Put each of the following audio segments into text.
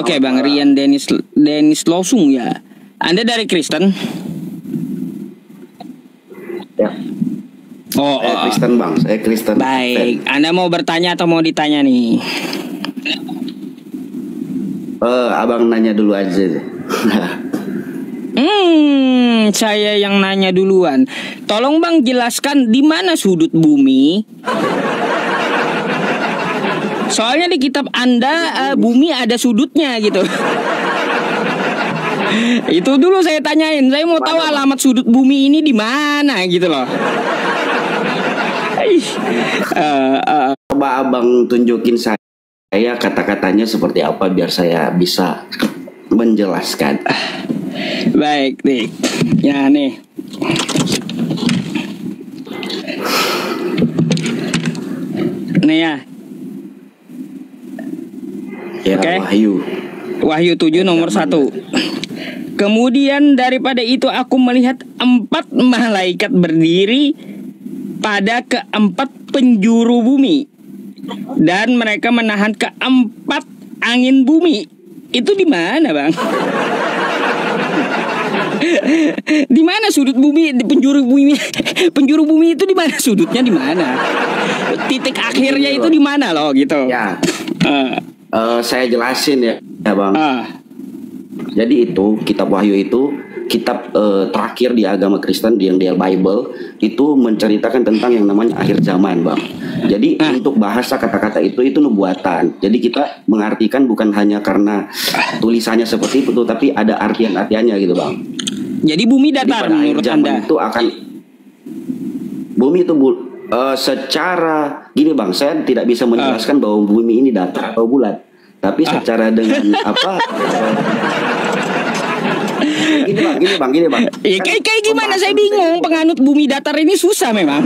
Oke, Bang Rian Dennis Losung ya. Anda dari Kristen? Ya. Saya Kristen, Bang. Saya Kristen. Baik. Anda mau bertanya atau mau ditanya nih? Abang nanya dulu aja. Saya yang nanya duluan. Tolong Bang jelaskan di mana sudut bumi. Soalnya di kitab Anda bumi ada sudutnya gitu. Itu dulu saya tanyain. Saya mau tahu alamat sudut bumi ini di mana gitu loh. Coba abang tunjukin saya kata-katanya seperti apa biar saya bisa menjelaskan. Baik nih. Ya nih. Nih ya. Ya, okay. Wahyu 7 nomor 1. Kemudian daripada itu aku melihat 4 malaikat berdiri pada keempat penjuru bumi, dan mereka menahan keempat angin bumi. Itu di mana, Bang? Di mana sudut bumi, di penjuru bumi? Penjuru bumi itu di mana sudutnya, di mana? Titik akhirnya itu di mana loh gitu. Ya. Saya jelasin ya Bang. Jadi itu kitab Wahyu itu kitab terakhir di agama Kristen, yang di Bible itu menceritakan tentang yang namanya akhir zaman, Bang. Jadi untuk bahasa kata-kata itu nubuatan. Jadi kita mengartikan bukan hanya karena tulisannya seperti itu, tapi ada artian-artiannya gitu, Bang. Jadi bumi datar menurut Anda? Itu akan bumi itu secara gini, Bang, saya tidak bisa menjelaskan bahwa bumi ini datar atau bulat, tapi secara dengan apa? Gini bang. Kayak gimana? Saya bingung. Penganut bumi datar ini susah memang.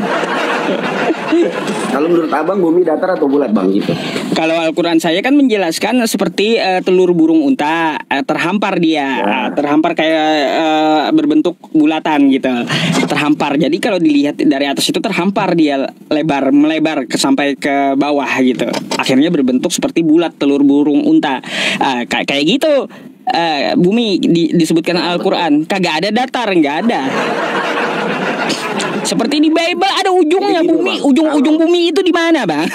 Kalau menurut abang bumi datar atau bulat, Bang, gitu? Kalau Al-Quran saya kan menjelaskan seperti telur burung unta, terhampar dia, terhampar kayak berbentuk bulatan gitu, terhampar. Jadi kalau dilihat dari atas itu terhampar dia, melebar sampai ke bawah gitu. Akhirnya berbentuk seperti bulat telur burung unta. Kayak gitu. Bumi disebutkan Al-Quran, kagak ada datar, nggak ada. Seperti di Bible ada ujungnya bumi, ujung bumi itu di mana, Bang?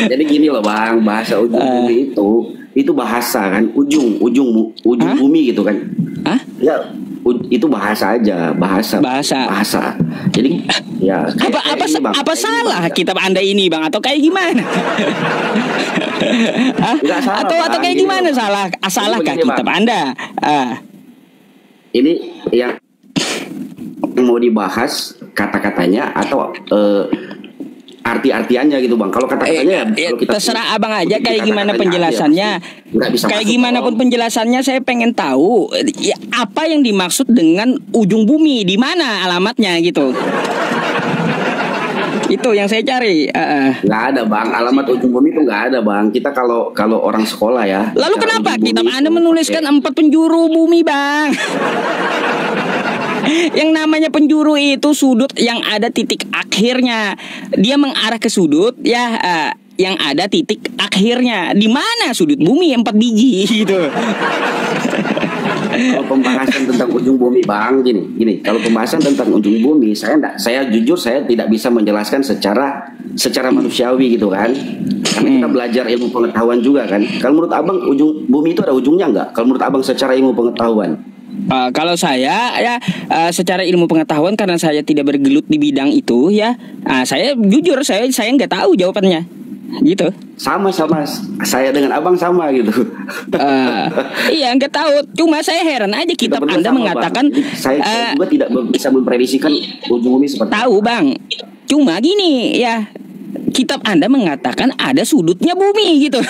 Jadi gini loh, Bang, bahasa ujung bumi itu bahasa kan, ujung bumi gitu kan? Ya, itu bahasa aja, bahasa. Jadi ya apa salah kitab Anda ini, Bang, atau kayak gimana? Salah, atau kayak gimana, salahkah kitab Anda? Ini yang mau dibahas kata-katanya atau arti-artiannya gitu, Bang. Kalau kata-katanya terserah abang aja kayak gimana penjelasannya. Kayak gimana pun penjelasannya, saya pengen tahu ya, apa yang dimaksud dengan ujung bumi, di mana alamatnya gitu. Itu yang saya cari. Nggak ada, Bang, alamat ujung bumi itu nggak ada, Bang. Kita kalau orang sekolah ya. Lalu kenapa kitab Anda menuliskan 4 penjuru bumi, Bang? Yang namanya penjuru itu sudut yang ada titik akhirnya. Dia mengarah ke sudut ya, yang ada titik akhirnya. Di mana sudut bumi? 4 biji gitu. Kalau pembahasan tentang ujung bumi, Bang, gini. Kalau pembahasan tentang ujung bumi, saya jujur saya tidak bisa menjelaskan secara manusiawi gitu kan. Karena kita belajar ilmu pengetahuan juga kan. Kalau menurut abang ujung bumi itu ada ujungnya nggak? Kalau menurut abang secara ilmu pengetahuan? Kalau saya ya secara ilmu pengetahuan, karena saya tidak bergelut di bidang itu ya, saya jujur saya nggak tahu jawabannya gitu. Sama saya dengan abang sama gitu. Iya, nggak tahu, cuma saya heran aja kitab Anda mengatakan, saya juga tidak bisa memprediksikan ujung bumi seperti tahu, Bang, cuma gini ya, kitab Anda mengatakan ada sudutnya bumi gitu.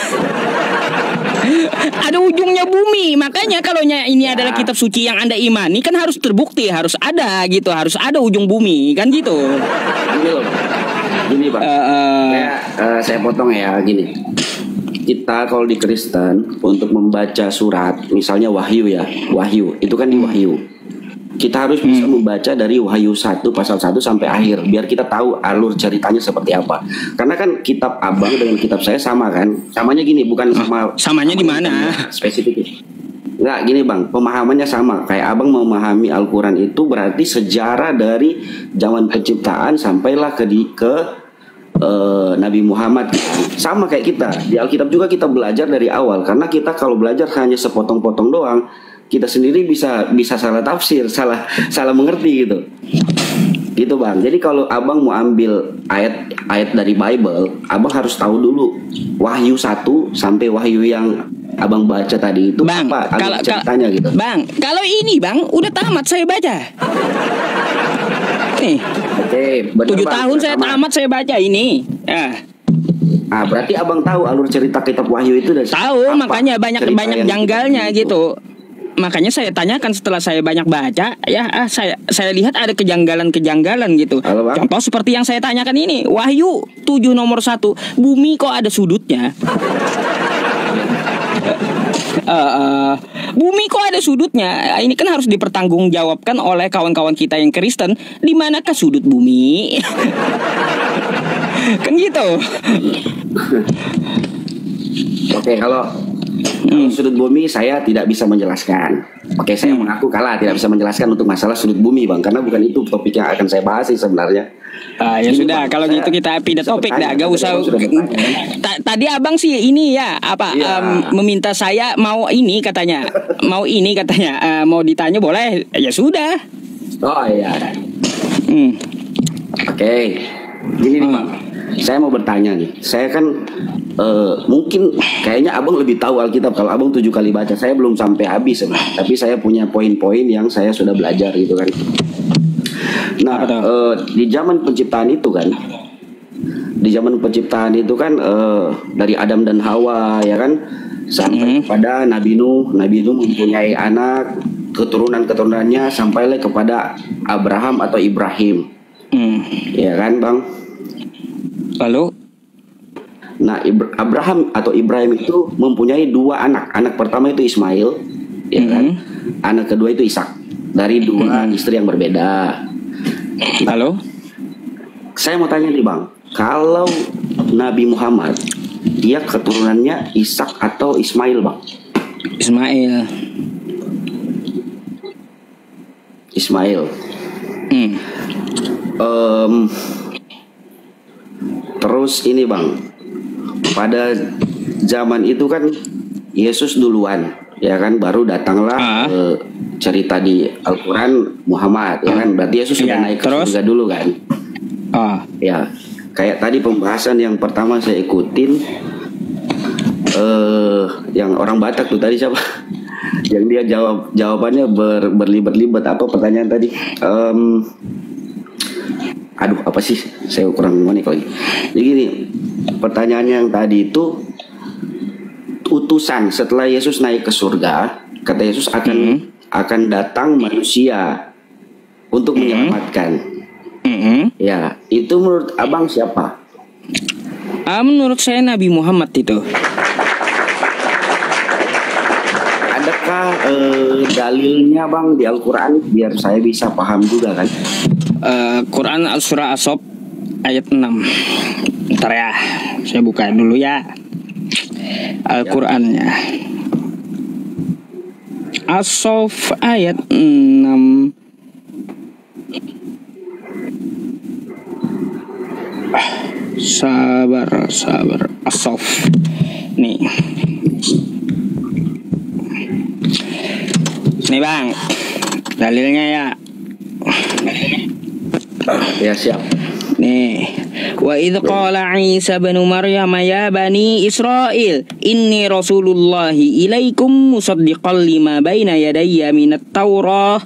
Ada ujungnya bumi. Makanya kalau ini adalah kitab suci yang Anda imani, kan harus terbukti, harus ada gitu, harus ada ujung bumi kan gitu. Gini, Bang. Saya potong ya, gini. Kita kalau di Kristen untuk membaca surat, misalnya Wahyu itu kan di Wahyu. kita harus bisa membaca dari Wahyu 1 pasal 1 sampai akhir biar kita tahu alur ceritanya seperti apa. Karena kan kitab Abang dengan kitab saya sama kan? Samanya gini, bukan samanya di mana? Spesifik. Enggak, gini Bang, pemahamannya sama. Kayak Abang memahami Al-Qur'an itu berarti sejarah dari zaman penciptaan sampailah ke Nabi Muhammad. Sama kayak kita. Di Alkitab juga kita belajar dari awal. Karena kita kalau belajar hanya sepotong-potong doang, kita sendiri bisa salah tafsir, salah mengerti gitu. Gitu Bang. Jadi kalau Abang mau ambil ayat dari Bible, Abang harus tahu dulu Wahyu 1 sampai Wahyu yang Abang baca tadi itu Bang, apa ceritanya gitu. Bang, kalau ini Bang udah tamat saya baca. Nih. Oke, 7 tahun saya tamat saya baca ini. Berarti Abang tahu alur cerita kitab Wahyu itu dari tahu, makanya banyak janggalnya gitu. Makanya saya tanyakan setelah saya banyak baca, ya saya lihat ada kejanggalan gitu. Halo, contoh seperti yang saya tanyakan ini, Wahyu 7 nomor 1, bumi kok ada sudutnya? Bumi kok ada sudutnya? Ini kan harus dipertanggungjawabkan oleh kawan-kawan kita yang Kristen. Di manakah sudut bumi? Kan gitu. Oke, kalau sudut bumi saya tidak bisa menjelaskan. Oke, saya mengaku kalah tidak bisa menjelaskan untuk masalah sudut bumi Bang, karena bukan itu topik yang akan saya bahas sih sebenarnya. Ya sudah, Bang, kalau gitu kita pindah topik dah, gak usah. Tadi Abang sih ini ya meminta saya mau ini katanya, mau ditanya boleh, ya sudah. Oh iya. Oke, gini nih Bang, saya mau bertanya nih. Saya kan mungkin kayaknya Abang lebih tahu Alkitab. Kalau Abang 7 kali baca, saya belum sampai habis sebenarnya. Tapi saya punya poin-poin yang saya sudah belajar gitu kan. Nah, di zaman penciptaan itu kan, dari Adam dan Hawa ya kan, sampai kepada Nabi Nuh mempunyai anak, keturunan-keturunannya sampailah kepada Abraham atau Ibrahim. Ya kan Bang? Lalu nah, Abraham atau Ibrahim itu mempunyai 2 anak. Anak pertama itu Ismail, ya kan? Anak kedua itu Ishak, dari 2 istri yang berbeda. Lalu saya mau tanya nih Bang, kalau Nabi Muhammad dia keturunannya Ishak atau Ismail Bang? Ismail. Terus ini Bang, pada zaman itu kan Yesus duluan, ya kan, baru datanglah cerita di Al-Quran Muhammad, ya kan, berarti Yesus sudah naik ke surga dulu kan. Ya, kayak tadi pembahasan yang pertama saya ikutin, yang orang Batak tuh tadi siapa? Yang dia jawabannya berlibat-libat, apa pertanyaan tadi? Aduh, apa sih? Saya kurang monik lagi. Jadi gini, pertanyaannya yang tadi itu, utusan setelah Yesus naik ke surga, kata Yesus akan datang manusia untuk menyelamatkan. Ya, itu menurut Abang siapa? Menurut saya Nabi Muhammad itu. Adakah dalilnya Bang di Al-Quran biar saya bisa paham juga kan? Quran surah As-Saff ayat 6. Bentar ya, saya buka dulu ya Al-Qurannya. As-Saff ayat 6. Sabar As-Saff. Nih Bang, dalilnya ya. Ya siap. Nih, wa idh qala Isa bin Maryam ya bani Israil inni rasulullahi ilaikum musaddiqan lima baina yadayya minat Taurah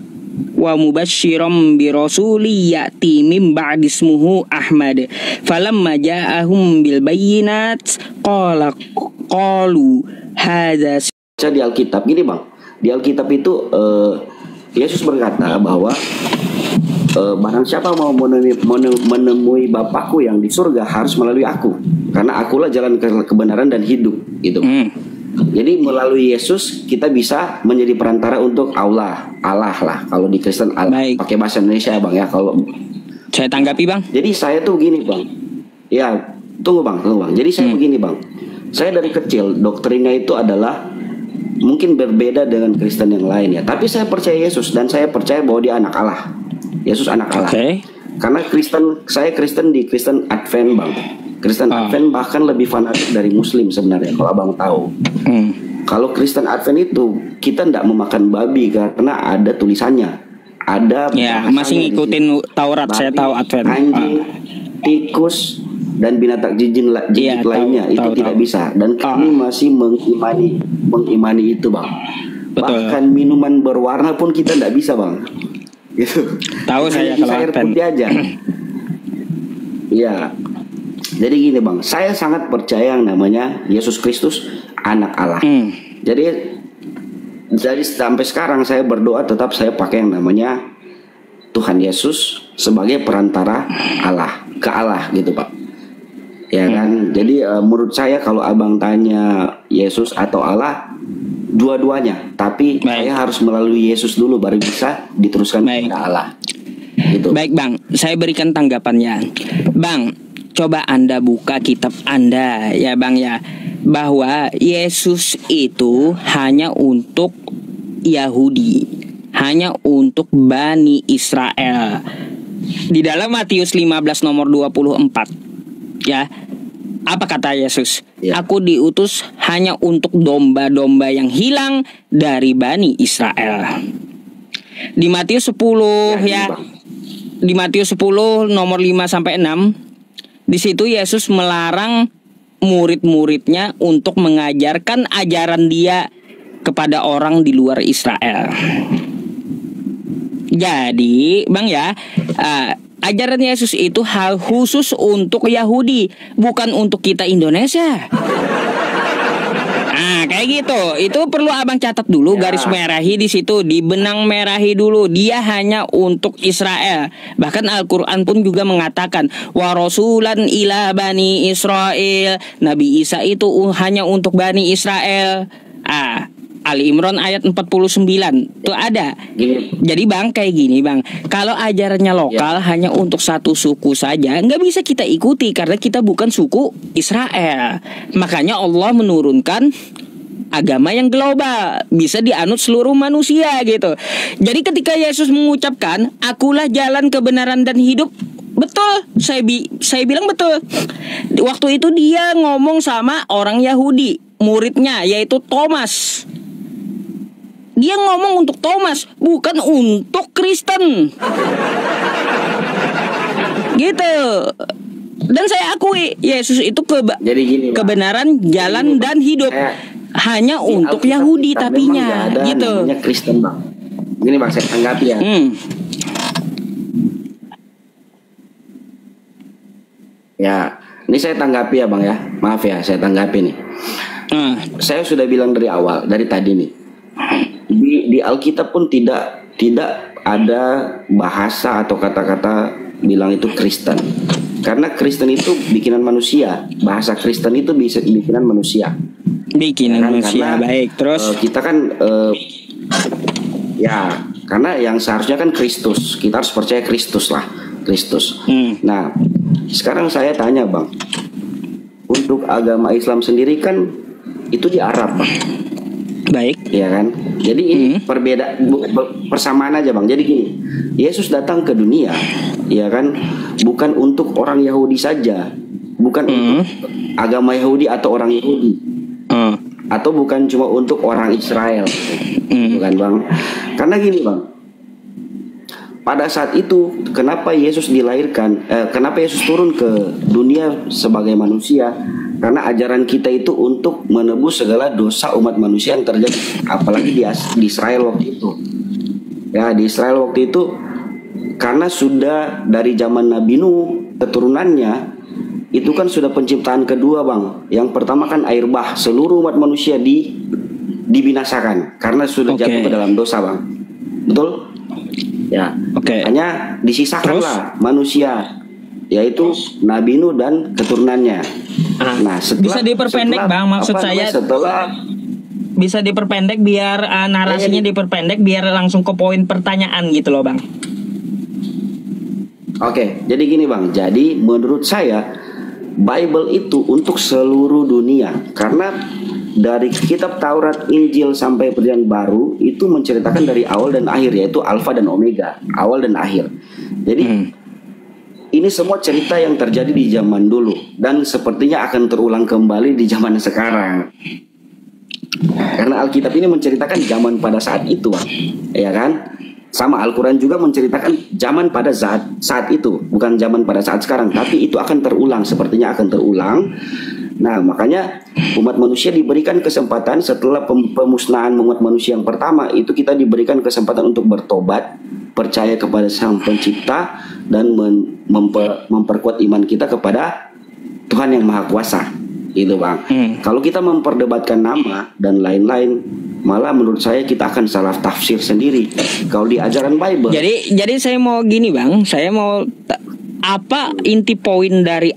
wa mubasysyiran bi rasuli ya'ti min ba'di ismuhu Ahmad falamma ja'ahum bil bayyinat qalu hadza. Di Alkitab gini Bang, di Alkitab itu Yesus berkata bahwa barang siapa mau menemui Bapakku yang di surga harus melalui aku, karena akulah jalan kebenaran dan hidup gitu. Jadi melalui Yesus kita bisa menjadi perantara untuk Allah lah. Kalau di Kristen Allah. Pakai bahasa Indonesia ya Bang ya. Kalau saya tanggapi Bang. Jadi saya tuh gini Bang. Ya tunggu Bang. Jadi saya begini Bang. Saya dari kecil doktrinnya itu adalah mungkin berbeda dengan Kristen yang lain ya. Tapi saya percaya Yesus dan saya percaya bahwa dia anak Allah. Yesus anak Allah. Karena saya Kristen di Kristen Advent Bang. Kristen Advent bahkan lebih fanatik dari Muslim sebenarnya kalau abang tahu. Kalau Kristen Advent itu kita tidak memakan babi karena ada tulisannya, ada. Ya masih ngikutin Taurat, saya tahu Advent. Anjing, tikus dan binatang jijik lainnya itu tidak bisa. Dan kami masih mengimani itu Bang. Betul. Bahkan minuman berwarna pun kita tidak bisa Bang. Gitu. Tahu saya kalau air putih aja. Ya. Jadi gini Bang, saya sangat percaya yang namanya Yesus Kristus anak Allah. Jadi sampai sekarang saya berdoa tetap saya pakai yang namanya Tuhan Yesus sebagai perantara Allah ke Allah gitu Pak. Ya kan. Jadi menurut saya kalau abang tanya Yesus atau Allah, dua-duanya. Tapi saya harus melalui Yesus dulu baru bisa diteruskan kepada Allah. Gitu. Baik Bang, saya berikan tanggapannya. Bang, coba Anda buka kitab Anda ya Bang ya, bahwa Yesus itu hanya untuk Yahudi, hanya untuk Bani Israel. Di dalam Matius 15 nomor 24 ya, apa kata Yesus? Aku diutus hanya untuk domba-domba yang hilang dari Bani Israel. Di Matius 10 ya, di Matius 10 nomor 5 sampai 6, di situ Yesus melarang murid-muridnya untuk mengajarkan ajaran dia kepada orang di luar Israel. Jadi, Bang ya, ajaran Yesus itu hal khusus untuk Yahudi, bukan untuk kita Indonesia. Nah, kayak gitu. Itu perlu abang catat dulu, garis merahi di situ, dibenang merahi dulu. Dia hanya untuk Israel. Bahkan Al-Quran pun juga mengatakan, wa rasulan ila bani Israel. Nabi Isa itu hanya untuk Bani Israel. Ali Imran ayat 49 itu ada. Jadi Bang kayak gini Bang, kalau ajarannya lokal hanya untuk satu suku saja, nggak bisa kita ikuti karena kita bukan suku Israel. Makanya Allah menurunkan agama yang global, bisa dianut seluruh manusia gitu. Jadi ketika Yesus mengucapkan, akulah jalan kebenaran dan hidup, betul, saya bilang betul. Waktu itu dia ngomong sama orang Yahudi, muridnya yaitu Thomas. Dia ngomong untuk Thomas, bukan untuk Kristen. Gitu. Dan saya akui Yesus itu kebenaran, jalan dan hidup. Hanya untuk Yahudi tapinya gitu. Namanya Kristen Bang. Gini Bang, saya tanggapi ya. Ya, ini saya tanggapi ya Bang ya. Maaf ya, saya tanggapi nih. Saya sudah bilang dari awal, dari tadi nih. Di Alkitab pun tidak ada bahasa atau kata-kata bilang itu Kristen. Karena Kristen itu bikinan manusia. Bahasa Kristen itu bikinan manusia. Bikinan manusia, baik. Terus kita kan ya, karena yang seharusnya kan Kristus. Kita harus percaya Kristus lah, Kristus. Nah, sekarang saya tanya Bang, untuk agama Islam sendiri kan itu di Arab Bang. Baik. Iya kan. Jadi ini persamaan aja Bang. Jadi gini, Yesus datang ke dunia, ya kan, bukan untuk orang Yahudi saja, bukan untuk agama Yahudi atau orang Yahudi, atau bukan cuma untuk orang Israel, bukan Bang. Karena gini Bang, pada saat itu kenapa Yesus dilahirkan, kenapa Yesus turun ke dunia sebagai manusia? Karena ajaran kita itu untuk menebus segala dosa umat manusia yang terjadi, apalagi di Israel waktu itu. Ya, di Israel waktu itu, karena sudah dari zaman Nabi Nuh keturunannya itu kan sudah penciptaan kedua Bang. Yang pertama kan air bah, seluruh umat manusia dibinasakan karena sudah jatuh ke dalam dosa Bang. Betul? Ya. Hanya disisakanlah manusia, yaitu Nabi Nuh dan keturunannya. Nah, bisa diperpendek Bang, maksud saya Bisa diperpendek biar narasinya diperpendek biar langsung ke poin pertanyaan gitu loh Bang. Oke, jadi gini Bang. Jadi menurut saya Bible itu untuk seluruh dunia, karena dari kitab Taurat, Injil sampai Perjanjian Baru itu menceritakan dari awal dan akhir, yaitu Alfa dan Omega, awal dan akhir. Jadi ini semua cerita yang terjadi di zaman dulu dan sepertinya akan terulang kembali di zaman sekarang. Karena Alkitab ini menceritakan zaman pada saat itu, ya kan? Sama Al-Quran juga menceritakan zaman pada saat itu, bukan zaman pada saat sekarang, tapi itu akan terulang, sepertinya akan terulang. Nah, makanya umat manusia diberikan kesempatan setelah pemusnahan umat manusia yang pertama, itu kita diberikan kesempatan untuk bertobat, percaya kepada Sang Pencipta, dan memperkuat iman kita kepada Tuhan yang Maha Kuasa. Gitu Bang. Kalau kita memperdebatkan nama dan lain-lain, malah menurut saya kita akan salah tafsir sendiri kalau di ajaran Bible. Jadi saya mau gini Bang, saya mau apa inti poin dari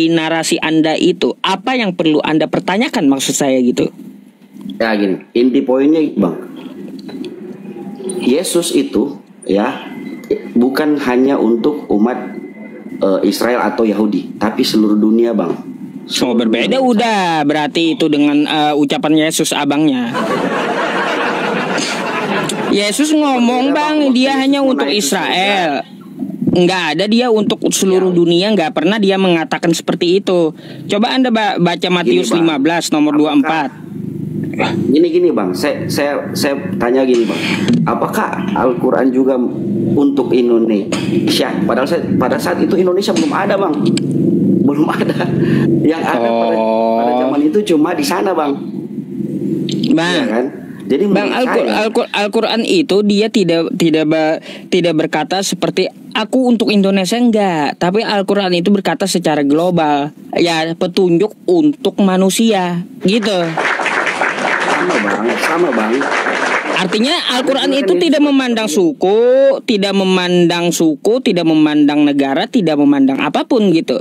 narasi Anda itu? Apa yang perlu Anda pertanyakan, maksud saya gitu? Ya gini, inti poinnya Bang, Yesus itu ya bukan hanya untuk umat Israel atau Yahudi, tapi seluruh dunia Bang. Oh berbeda udah berarti itu dengan ucapan Yesus abangnya. Yesus ngomong Bang, dia hanya untuk Israel. Nggak ada dia untuk seluruh dunia, nggak pernah dia mengatakan seperti itu. Coba Anda baca Matius 15 nomor 24. Gini Bang, saya tanya gini Bang, apakah Al-Quran juga untuk Indonesia? Padahal pada saat itu Indonesia belum ada Bang, belum ada. Yang ada pada zaman itu cuma di sana Bang. Bang, ya kan? Jadi Bang, Al-Quran itu dia tidak berkata seperti aku untuk Indonesia, enggak, tapi Al-Quran itu berkata secara global, ya petunjuk untuk manusia gitu. Sama bang. Artinya Al-Quran itu tidak memandang suku, tidak memandang negara, tidak memandang apapun gitu.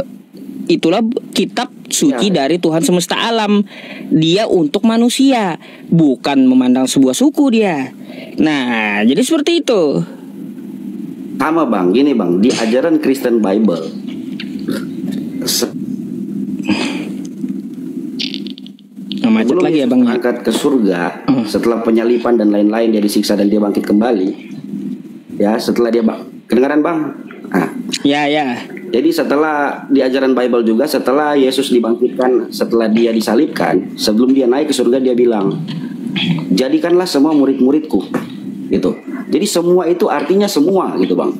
Itulah kitab suci dari Tuhan semesta alam. Dia untuk manusia, bukan memandang sebuah suku dia. Nah, jadi seperti itu. Sama Bang, gini Bang, di ajaran Kristen Bible macet lagi ya Bang, angkat ke surga setelah penyalipan dan lain-lain, dia disiksa dan dia bangkit kembali. Ya, setelah dia kedengaran Bang? Nah, ya. Jadi setelah di ajaran Bible juga, setelah Yesus dibangkitkan, setelah dia disalibkan, sebelum dia naik ke surga dia bilang, jadikanlah semua murid-muridku, gitu. Jadi semua itu artinya semua, gitu Bang.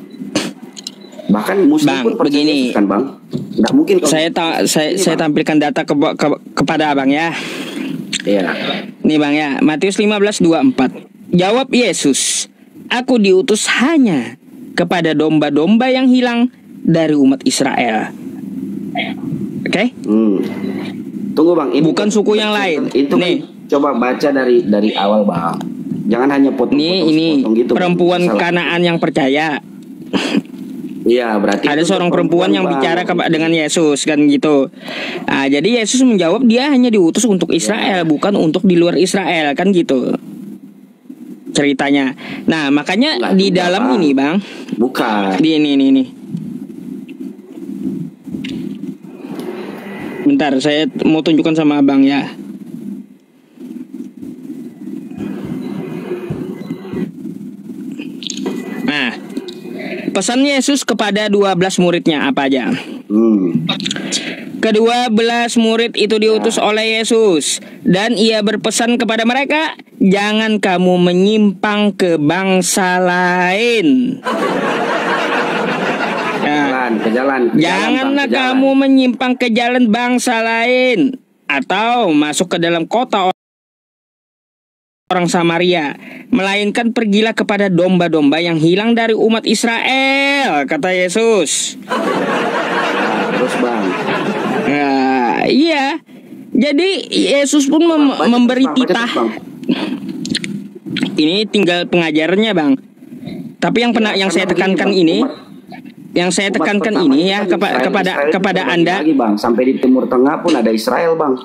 Bahkan muslim Bang, pun percaya Yesus kan Bang. Nggak mungkin kalau saya tampilkan data kepada Abang ya. Iya. Nih Bang ya, Matius 15:24. Jawab Yesus, aku diutus hanya kepada domba-domba yang hilang dari umat Israel. Oke? Tunggu Bang, ini bukan suku yang lain. Itu nih, coba baca dari awal Bang. Jangan hanya potong-potong gitu. Perempuan Kanaan yang percaya. Iya, berarti ada seorang perempuan yang bicara dengan Yesus kan gitu. Nah, jadi Yesus menjawab dia hanya diutus untuk Israel, bukan untuk di luar Israel kan gitu ceritanya. Nah, makanya di dalam ini Bang, bukan di ini. Bentar, saya mau tunjukkan sama Abang ya. Nah, pesan Yesus kepada 12 muridnya apa aja? Ke-12 murid itu diutus oleh Yesus, dan ia berpesan kepada mereka, jangan kamu menyimpang ke bangsa lain. Ke jalan, janganlah kamu menyimpang ke jalan bangsa lain, atau masuk ke dalam kota orang Samaria, melainkan pergilah kepada domba-domba yang hilang dari umat Israel, kata Yesus. Terus Bang. Nah, iya. Jadi Yesus pun memberi titah. Ini tinggal pengajarannya Bang. Tapi yang saya tekankan ini, Yang saya tekankan ini ya kepada Anda lagi, Bang. Sampai di Timur Tengah pun ada Israel, Bang.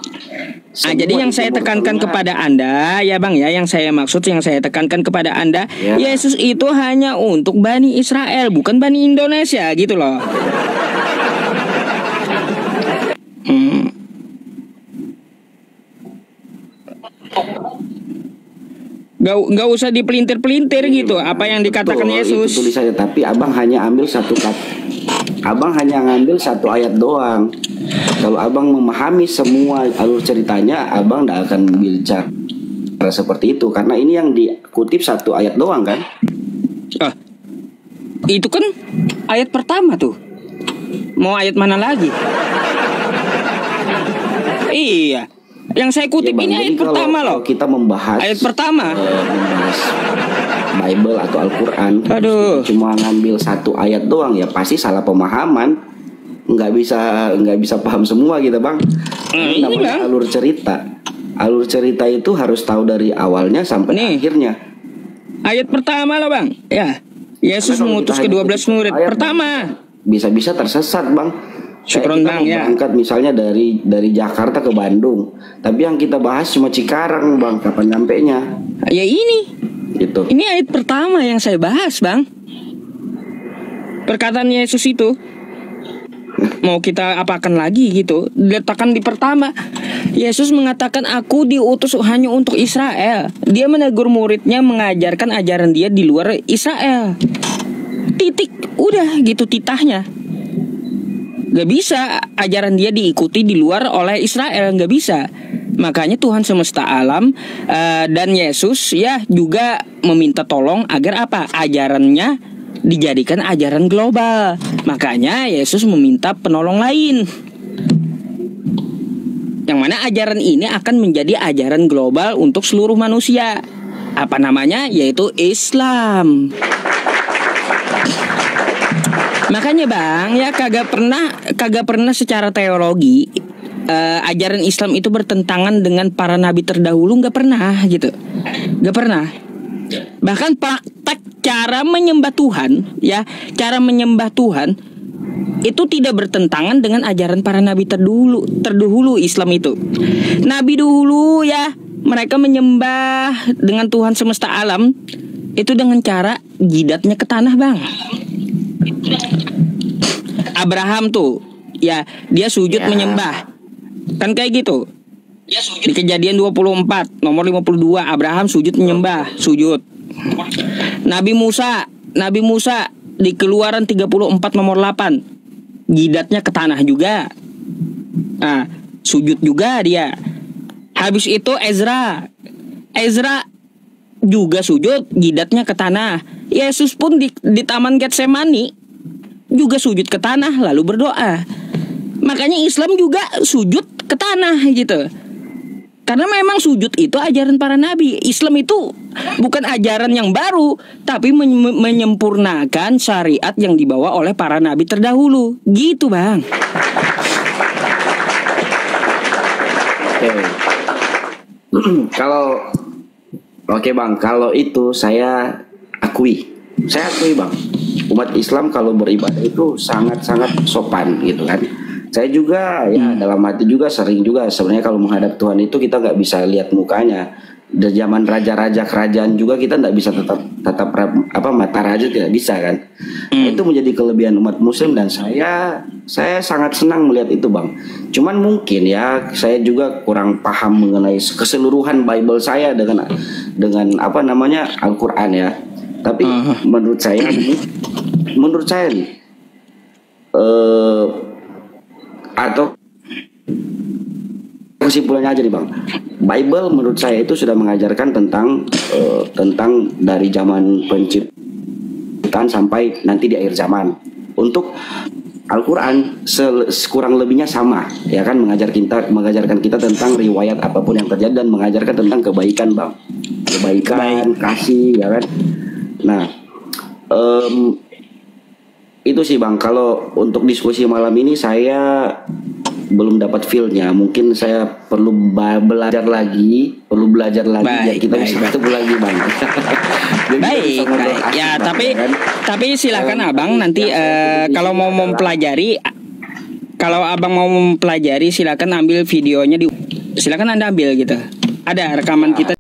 Jadi yang saya tekankan kepada Anda ya Bang ya, yang saya tekankan kepada Anda, Yesus itu hanya untuk Bani Israel, bukan Bani Indonesia gitu loh. Gak usah dipelintir-pelintir gitu apa yang dikatakan Yesus. Itu tulisannya, tapi abang hanya ambil satu ayat doang. Kalau abang memahami semua alur ceritanya, abang tidak akan bicara seperti itu, karena ini yang dikutip satu ayat doang kan? Itu kan ayat pertama tuh. Mau ayat mana lagi? Iya. Yang saya kutip ini ayat pertama loh. Kita membahas ayat pertama, membahas Bible atau Al-Quran, cuma ngambil satu ayat doang, ya pasti salah pemahaman. Nggak bisa paham semua gitu, Bang. Ini namanya alur cerita. Alur cerita itu harus tahu dari awalnya sampai akhirnya. Ayat pertama loh, Bang. Ya, Yesus mengutus ke-12 murid pertama. Bisa-bisa tersesat, Bang. Syukron, Bang, ya. Berangkat misalnya dari Jakarta ke Bandung, tapi yang kita bahas cuma Cikarang, Bang. Kapan nyampenya? Ya ini. Gitu. Ini ayat pertama yang saya bahas, Bang. Perkataan Yesus itu mau kita apakan lagi gitu, diletakkan di pertama. Yesus mengatakan, aku diutus hanya untuk Israel. Dia menegur muridnya mengajarkan ajaran dia di luar Israel. Titik. Udah gitu titahnya. Gak bisa ajaran dia diikuti di luar oleh Israel, gak bisa. Makanya Tuhan semesta alam dan Yesus ya juga meminta tolong agar apa? Ajarannya dijadikan ajaran global. Makanya Yesus meminta penolong lain, yang mana ajaran ini akan menjadi ajaran global untuk seluruh manusia. Apa namanya? Yaitu Islam. Makanya Bang ya kagak pernah secara teologi ajaran Islam itu bertentangan dengan para nabi terdahulu, nggak pernah gitu, nggak pernah. Bahkan praktek cara menyembah Tuhan ya, cara menyembah Tuhan itu tidak bertentangan dengan ajaran para nabi terdahulu Islam itu. Nabi dulu ya, mereka menyembah dengan Tuhan semesta alam itu dengan cara jidatnya ke tanah, Bang. Abraham tuh ya, dia sujud menyembah. Kan kayak gitu. Di Kejadian 24 nomor 52, Abraham sujud menyembah, sujud. Nabi Musa di Keluaran 34 nomor 8, jidatnya ke tanah juga. Nah, sujud juga dia. Habis itu Ezra juga sujud, jidatnya ke tanah. Yesus pun di Taman Getsemani juga sujud ke tanah lalu berdoa. Makanya Islam juga sujud ke tanah gitu. Karena memang sujud itu ajaran para nabi. Islam itu bukan ajaran yang baru, tapi menyempurnakan syariat yang dibawa oleh para nabi terdahulu. Gitu, Bang. Oke, Bang, kalau itu saya akui, Bang. Umat Islam kalau beribadah itu sangat-sangat sopan gitu kan. Saya juga ya dalam hati juga sering juga sebenarnya kalau menghadap Tuhan itu kita nggak bisa lihat mukanya. Di zaman raja-raja kerajaan juga kita nggak bisa tetap mata raja tidak bisa kan. Itu menjadi kelebihan umat Muslim dan saya sangat senang melihat itu, Bang. Cuman mungkin ya saya juga kurang paham mengenai keseluruhan Bible saya dengan Al-Quran ya. Tapi menurut saya nih atau kesimpulannya aja nih, Bang. Bible menurut saya itu sudah mengajarkan tentang dari zaman penciptaan sampai nanti di akhir zaman. Untuk Al-Quran kurang lebihnya sama, ya kan, mengajarkan kita tentang riwayat apapun yang terjadi dan mengajarkan tentang kebaikan, Bang. Kebaikan, kasih, ya kan. Nah, itu sih, Bang. Kalau untuk diskusi malam ini saya belum dapat feel-nya. Mungkin saya perlu belajar lagi, ya kita bisa ketemu lagi Bang. Baik. Ya, tapi silakan Abang nanti kalau mau mempelajari, kalau Abang mau mempelajari silakan ambil videonya silakan Anda ambil gitu. Ada rekaman kita